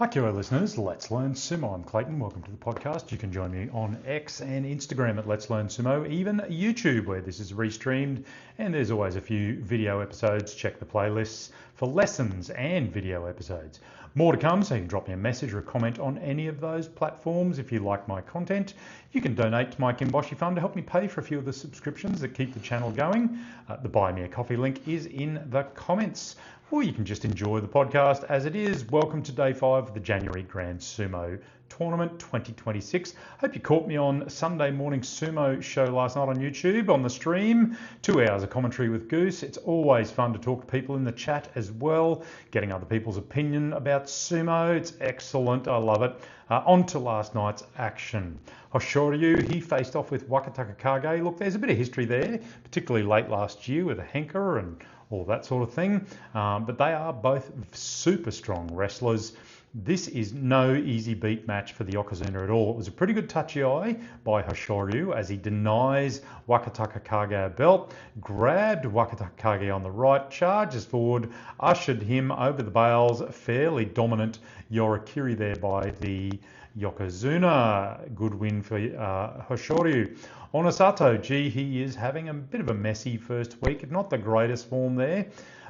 Hi Kyo listeners, Let's Learn Sumo. I'm Clayton, welcome to the podcast. You can join me on X and Instagram at Let's Learn Sumo, even YouTube where this is restreamed, and there's always a few video episodes. Check the playlists for lessons and video episodes. More to come, so you can drop me a message or a comment on any of those platforms if you like my content. You can donate to my Kimboshi Fund to help me pay for a few of the subscriptions that keep the channel going. The Buy Me a Coffee link is in the comments. Or you can just enjoy the podcast as it is. Welcome to day 5 of the January Grand Sumo Tournament 2026. Hope you caught me on Sunday morning sumo show last night on YouTube on the stream. 2 hours of commentary with Goose. It's always fun to talk to people in the chat as well, getting other people's opinion about sumo. It's excellent. I love it. On to last night's action. Hoshoryu, he faced off with Wakataka Kage. Look, there's a bit of history there, particularly late last year with a henker and all that sort of thing. But they are both super strong wrestlers. This is no easy beat match for the Yokozuna at all. It was a pretty good touchy eye by Hoshoryu as he denies Wakataka Kage a belt, grabbed Wakataka Kage on the right, charges forward, ushered him over the bales. Fairly dominant Yorikiri there by the Yokozuna. Good win for Hoshoryu. Onosato, he is having a bit of a messy first week. Not the greatest form there.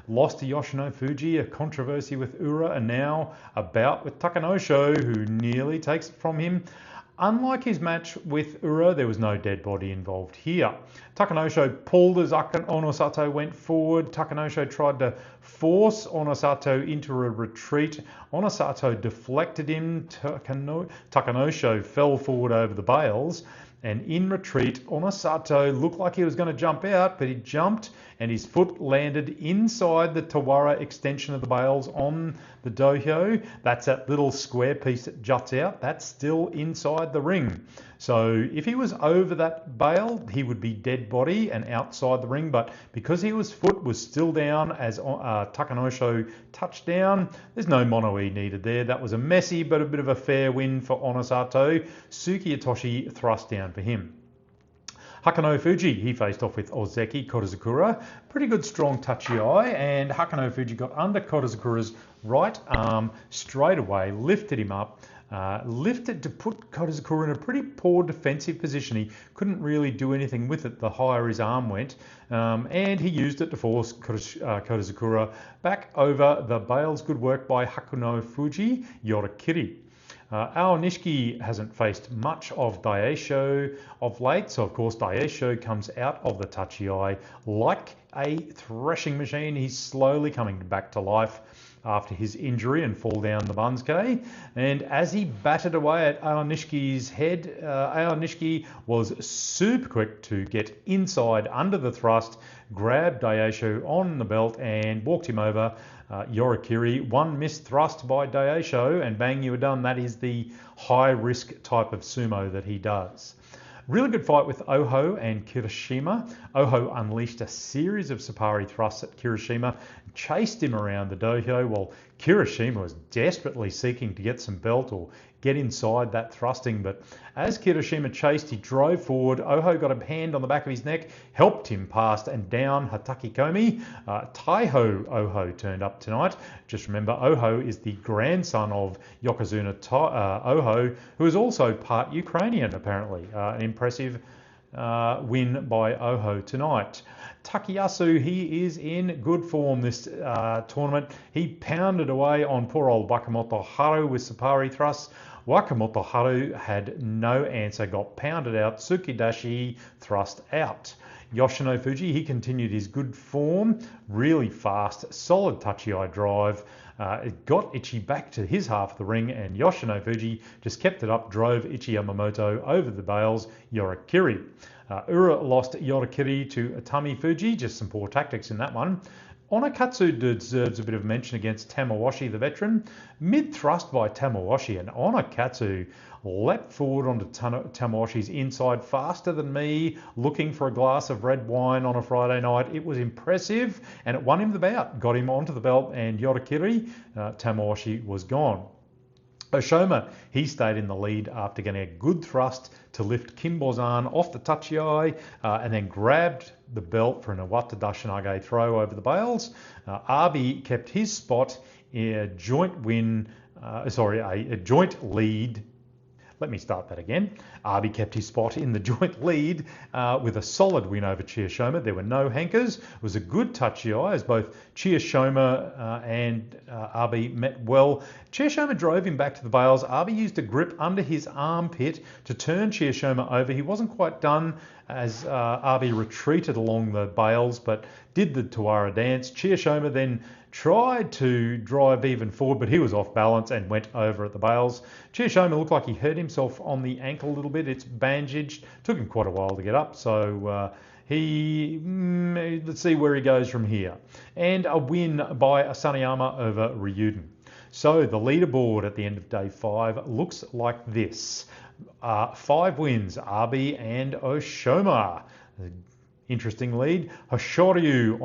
Lost to Yoshino Fuji, a controversy with Ura, and now a bout with Takanosho, who nearly takes it from him. Unlike his match with Ura, there was no dead body involved here. Takanosho pulled as Onosato went forward. Takanosho tried to force Onosato into a retreat. Onosato deflected him. Takanosho fell forward over the bales. And in retreat, Onosato looked like he was going to jump out, but he jumped and his foot landed inside the Tawara extension of the bales on the dohyo. That's that little square piece that juts out. That's still inside the ring. So if he was over that bale, he would be dead body and outside the ring. But because his foot was still down as Takanosho touched down, there's no mono-e needed there. That was a messy but a bit of a fair win for Onosato. Suki Itoshi thrust down for him. Hakano Fuji, he faced off with Ozeki Kodazakura. Pretty good strong touchy eye, and Hakano Fuji got under Kodazakura's right arm straight away, lifted him up, lifted to put Kodazakura in a pretty poor defensive position. He couldn't really do anything with it the higher his arm went, and he used it to force Kodazakura back over the bales. Good work by Hakano Fuji, Yorikiri. Ao Nishiki hasn't faced much of Daisho of late, so of course Daisho comes out of the touchy eye like a threshing machine. He's slowly coming back to life after his injury and fall down the Bansuke. And as he batted away at Ao Nishiki's head, Ao Nishiki was super quick to get inside under the thrust, grabbed Daisho on the belt and walked him over. Yorikiri, one missed thrust by Daisho and bang, you were done. That is the high risk type of sumo that he does. Really good fight with Oho and Kirishima. Oho unleashed a series of Sapari thrusts at Kirishima, chased him around the dohyo while Kirishima was desperately seeking to get some belt or get inside that thrusting. But as Kirishima chased, he drove forward. Oho got a hand on the back of his neck, helped him past and down Hatakikomi. Taiho Oho turned up tonight. Just remember, Oho is the grandson of Yokozuna Oho, who is also part Ukrainian, apparently. An impressive win by Oho tonight. Takeyasu, he is in good form this tournament. He pounded away on poor old Wakamoto Haru with Sapari thrusts. Wakamoto Haru had no answer, got pounded out. Tsukidashi thrust out. Yoshino Fuji, he continued his good form, really fast, solid touchy eye drive. It got Ichi back to his half of the ring, and Yoshino Fuji just kept it up, drove Ichi Yamamoto over the bales. Yorikiri. Ura lost Yorikiri to Atami Fuji, just some poor tactics in that one. Onakatsu deserves a bit of mention against Tamawashi, the veteran. Mid-thrust by Tamawashi, and Onakatsu leapt forward onto Tamawashi's inside faster than me, looking for a glass of red wine on a Friday night. It was impressive, and it won him the bout, got him onto the belt, and Yorikiri, Tamawashi was gone. Oshoma, he stayed in the lead after getting a good thrust to lift Kimbozan off the tachiai and then grabbed the belt for an Iwata Dashinage throw over the bales. Abi kept his spot in a joint lead. Let me start that again. Abi kept his spot in the joint lead with a solid win over Chiyoshima. There were no hankers. It was a good tachiai as both Chiyoshima and Abi met well. Chiyoshima drove him back to the bales. Abi used a grip under his armpit to turn Chiyoshima over. He wasn't quite done as Abi retreated along the bales, but did the Tawara dance. Chiyoshima then tried to drive even forward, but he was off balance and went over at the bales. Chiyoshima looked like he hurt himself on the ankle a little bit. It's bandaged. Took him quite a while to get up, so let's see where he goes from here. And a win by Asanayama over Ryuden. So the leaderboard at the end of day 5 looks like this. 5 wins, Abi and Oshoma. Interesting lead. 4 wins.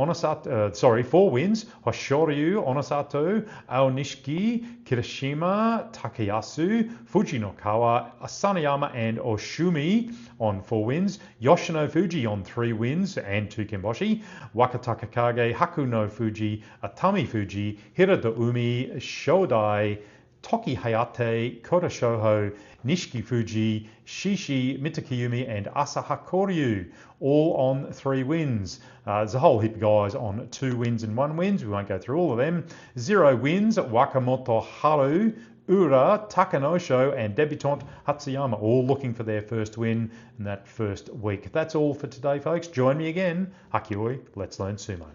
Hoshoryu, Onosato, Aonishiki, Kirishima, Takayasu, Fujinokawa, Asanayama and Oshumi on 4 wins. Yoshino Fuji on 3 wins and 2 Kimboshi. Wakatakakage, Haku no Fuji, Atami Fuji, Hirada Umi, Shodai, Toki Hayate, Kota Shoho, Nishiki Fuji, Shishi, Mitakiyumi and Asaha Koryu, all on 3 wins. There's a whole heap of guys on 2 wins and 1 wins. We won't go through all of them. 0 wins, Wakamoto Haru, Ura, Takanosho and debutante Hatsuyama, all looking for their first win in that first week. That's all for today, folks. Join me again. Hakioi, Let's Learn Sumo.